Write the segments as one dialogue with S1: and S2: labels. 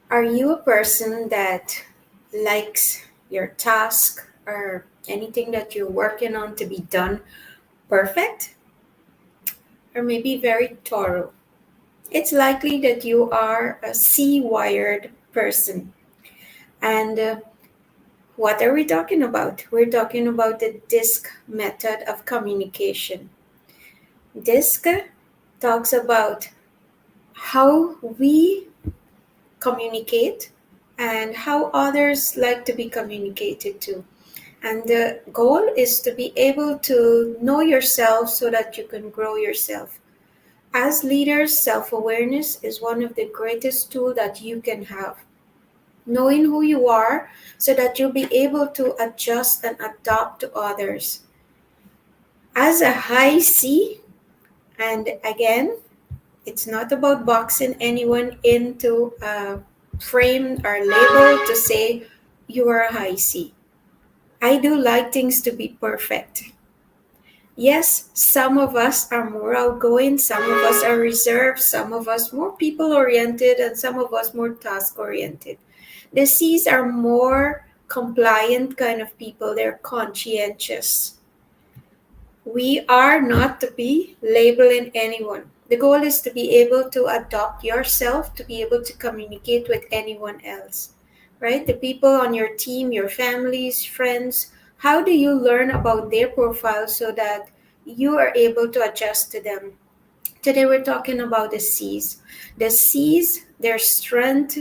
S1: Are you a person that likes your task or anything that you're working on to be done perfect or maybe very thorough? It's likely that you are a C wired person. And what are we talking about? We're talking about the DISC method of communication. DISC talks about how we communicate and how others like to be communicated to. And the goal is to be able to know yourself so that you can grow yourself. As leaders, self awareness is one of the greatest tools that you can have. Knowing who you are so that you'll be able to adjust and adapt to others. As a high C, and again, it's not about boxing anyone into a frame or label to say you are a high C. I do like things to be perfect. Yes, some of us are more outgoing, some of us are reserved, some of us more people oriented, and some of us more task oriented. The C's are more compliant kind of people, they're conscientious. We are not to be labeling anyone. The goal is to be able to adopt yourself to be able to communicate with anyone else, right? The people on your team, your families, friends, how do you learn about their profile so that you are able to adjust to them? Today we're talking about the C's. The C's, their strength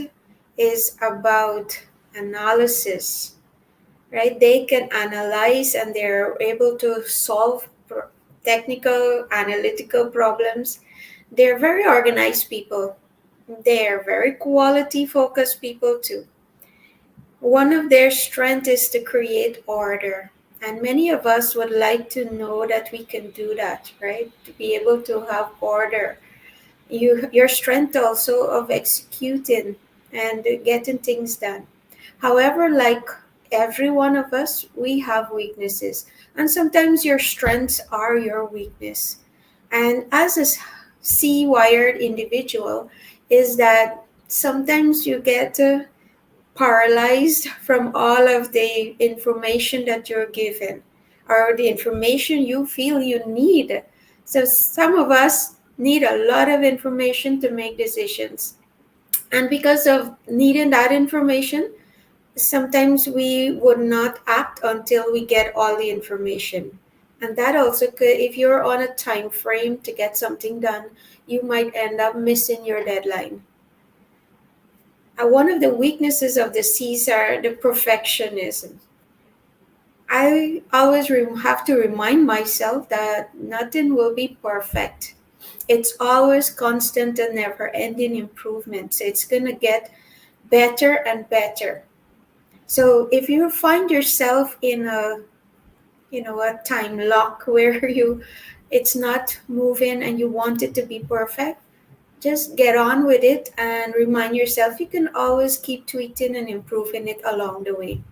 S1: is about analysis, right? They can analyze and they're able to solve technical, analytical problems. They're very organized people. They're very quality focused people too. One of their strengths is to create order. And many of us would like to know that we can do that, right? To be able to have order. Your strength also of executing and getting things done. However, like every one of us, we have weaknesses, and sometimes your strengths are your weakness. And as a C-wired individual, is that sometimes you get paralyzed from all of the information that you're given or the information you feel you need. So some of us need a lot of information to make decisions. And because of needing that information, sometimes we would not act until we get all the information. And that also could, if you're on a time frame to get something done, you might end up missing your deadline. One of the weaknesses of the C's are the perfectionism. I always have to remind myself that nothing will be perfect. It's always constant and never ending improvements. It's going to get better and better. So if you find yourself in a time lock where it's not moving and you want it to be perfect, just get on with it and remind yourself you can always keep tweaking and improving it along the way.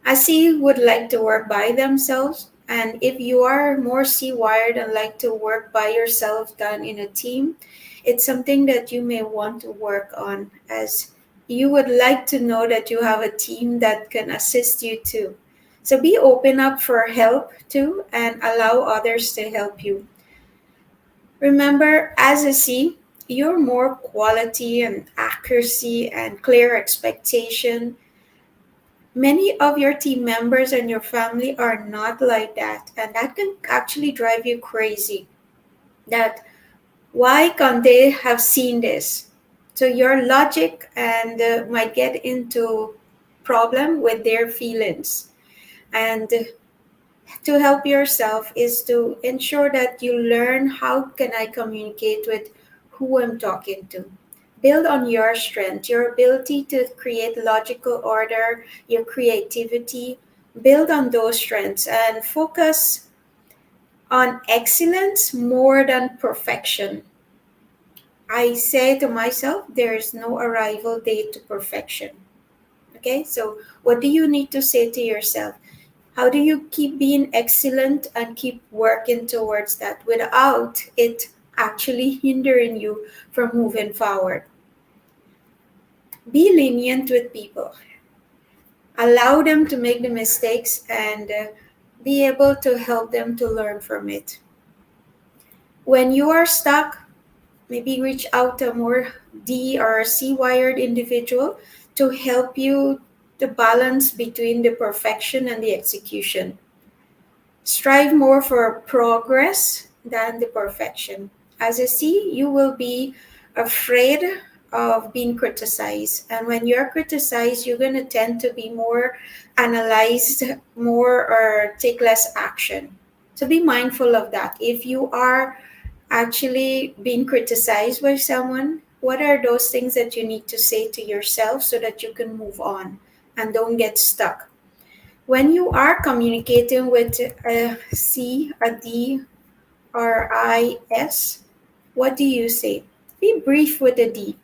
S1: I see would like to work by themselves. And if you are more C wired and like to work by yourself than in a team, it's something that you may want to work on as you would like to know that you have a team that can assist you too. So be open up for help too and allow others to help you. Remember, as a C, you're more quality and accuracy and clear expectation. Many of your team members and your family are not like that, and that can actually drive you crazy. That why can't they have seen this? So your logic and might get into problem with their feelings. And to help yourself is to ensure that you learn how can I communicate with who I'm talking to. Build on your strength, your ability to create logical order, your creativity. Build on those strengths and focus on excellence more than perfection. I say to myself, there is no arrival date to perfection. Okay, so what do you need to say to yourself? How do you keep being excellent and keep working towards that without it actually hindering you from moving forward? Be lenient with people. Allow them to make the mistakes and be able to help them to learn from it. When you are stuck, maybe reach out to a more D or C wired individual to help you to balance between the perfection and the execution. Strive more for progress than the perfection. As a C, you will be afraid of being criticized. And when you're criticized, you're going to tend to be more analyzed, more or take less action. So be mindful of that. If you are actually being criticized by someone, what are those things that you need to say to yourself so that you can move on and don't get stuck? When you are communicating with a C, a D, or IS, what do you say? Be brief with a D.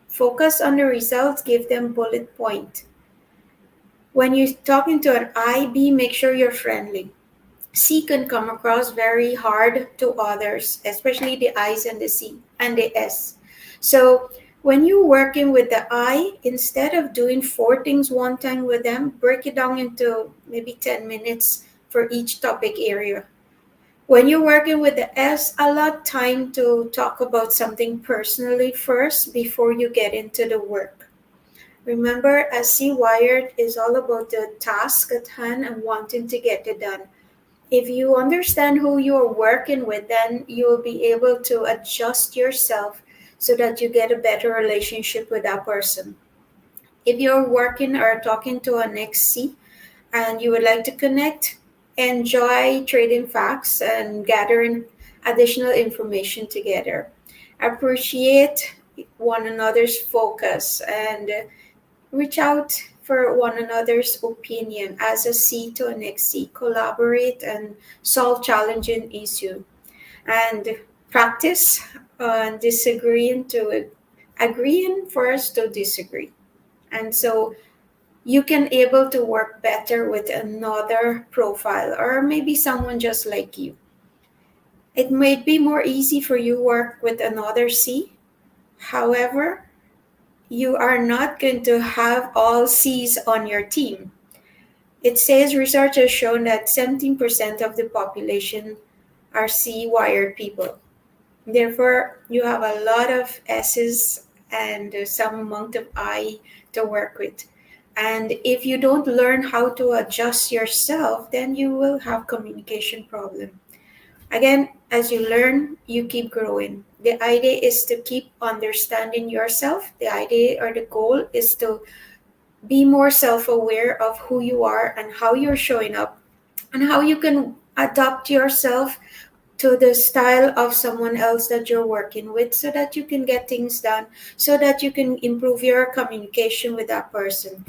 S1: Focus on the results, give them bullet point. When you're talking to an IB, make sure you're friendly. C can come across very hard to others, especially the I's and the C and the S. So when you're working with the I, instead of doing four things one time with them, break it down into maybe 10 minutes for each topic area. When you're working with the S, allot time to talk about something personally first before you get into the work. Remember, as C wired is all about the task at hand and wanting to get it done. If you understand who you're working with, then you'll be able to adjust yourself so that you get a better relationship with that person. If you're working or talking to an XC and you would like to connect, enjoy trading facts and gathering additional information together. Appreciate one another's focus and reach out for one another's opinion as a C to an XC. Collaborate and solve challenging issue. And practice disagreeing to agreeing first to disagree. And so you can able to work better with another profile or maybe someone just like you. It might be more easy for you work with another C. However, you are not going to have all C's on your team. It says research has shown that 17% of the population are C wired people. Therefore, you have a lot of S's and some amount of I to work with. And if you don't learn how to adjust yourself, then you will have communication problem. Again, as you learn, you keep growing. The idea is to keep understanding yourself. The idea or the goal is to be more self-aware of who you are and how you're showing up and how you can adapt yourself to the style of someone else that you're working with so that you can get things done, so that you can improve your communication with that person.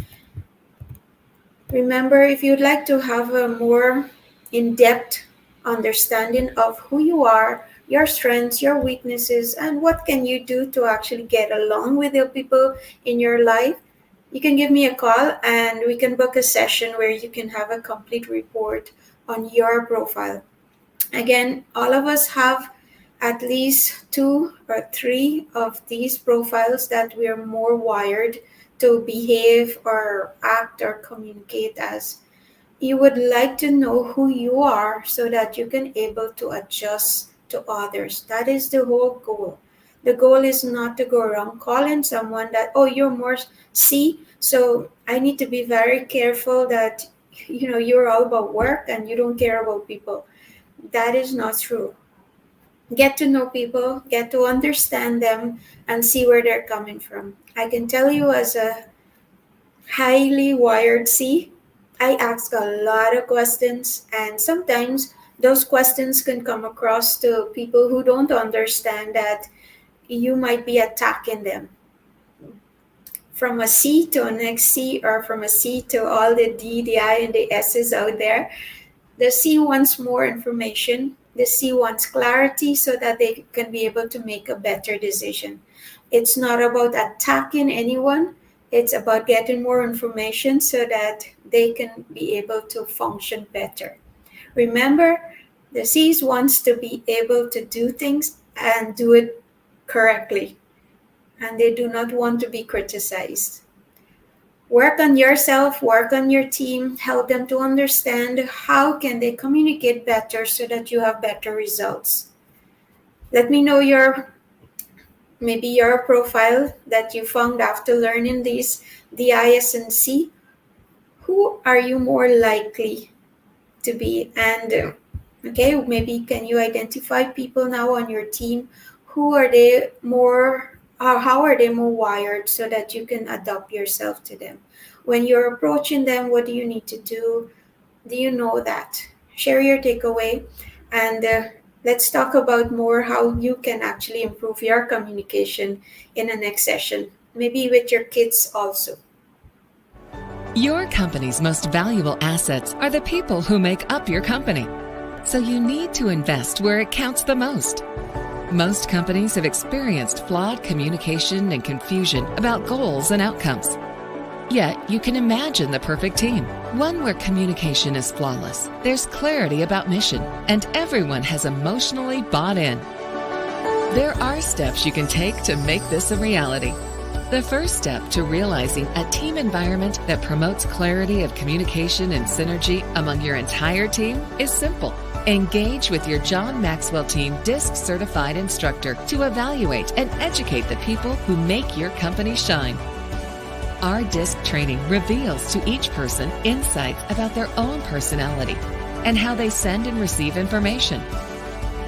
S1: Remember, if you'd like to have a more in-depth understanding of who you are, your strengths, your weaknesses, and what can you do to actually get along with the people in your life, you can give me a call and we can book a session where you can have a complete report on your profile. Again, all of us have at least two or three of these profiles that we are more wired to behave or act or communicate as. You would like to know who you are so that you can able to adjust to others. That is the whole goal. The goal is not to go around calling someone that, oh, you're more C, so I need to be very careful that you're all about work and you don't care about people. That is not true. Get to know people, get to understand them, and see where they're coming from. I can tell you, as a highly wired C, I ask a lot of questions, and sometimes those questions can come across to people who don't understand that you might be attacking them. From a C to an XC, or from a C to all the D, the I, and the S's out there, the C wants more information. The C wants clarity so that they can be able to make a better decision. It's not about attacking anyone. It's about getting more information so that they can be able to function better. Remember, the C wants to be able to do things and do it correctly. and they do not want to be criticized. Work on yourself, work on your team, help them to understand how can they communicate better so that you have better results. Let me know your profile that you found after learning these, the IS and C. Who are you more likely to be? And okay, maybe can you identify people now on your team? Who are they more, how are they more wired so that you can adapt yourself to them? When you're approaching them, what do you need to do? Do you know that? Share your takeaway, and let's talk about more how you can actually improve your communication in the next session, maybe with your kids also.
S2: Your company's most valuable assets are the people who make up your company. So you need to invest where it counts the most. Most companies have experienced flawed communication and confusion about goals and outcomes. Yet, you can imagine the perfect team, one where communication is flawless, there's clarity about mission, and everyone has emotionally bought in. There are steps you can take to make this a reality. The first step to realizing a team environment that promotes clarity of communication and synergy among your entire team is simple. Engage with your John Maxwell Team DISC certified instructor to evaluate and educate the people who make your company shine. Our DISC training reveals to each person insights about their own personality and how they send and receive information.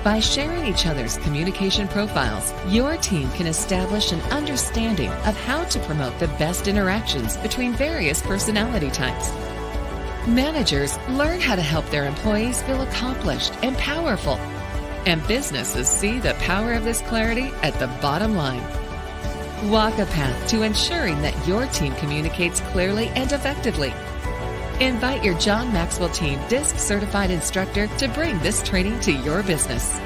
S2: By sharing each other's communication profiles, your team can establish an understanding of how to promote the best interactions between various personality types. Managers learn how to help their employees feel accomplished and powerful. And businesses see the power of this clarity at the bottom line. Walk a path to ensuring that your team communicates clearly and effectively. Invite your John Maxwell Team DISC certified instructor to bring this training to your business.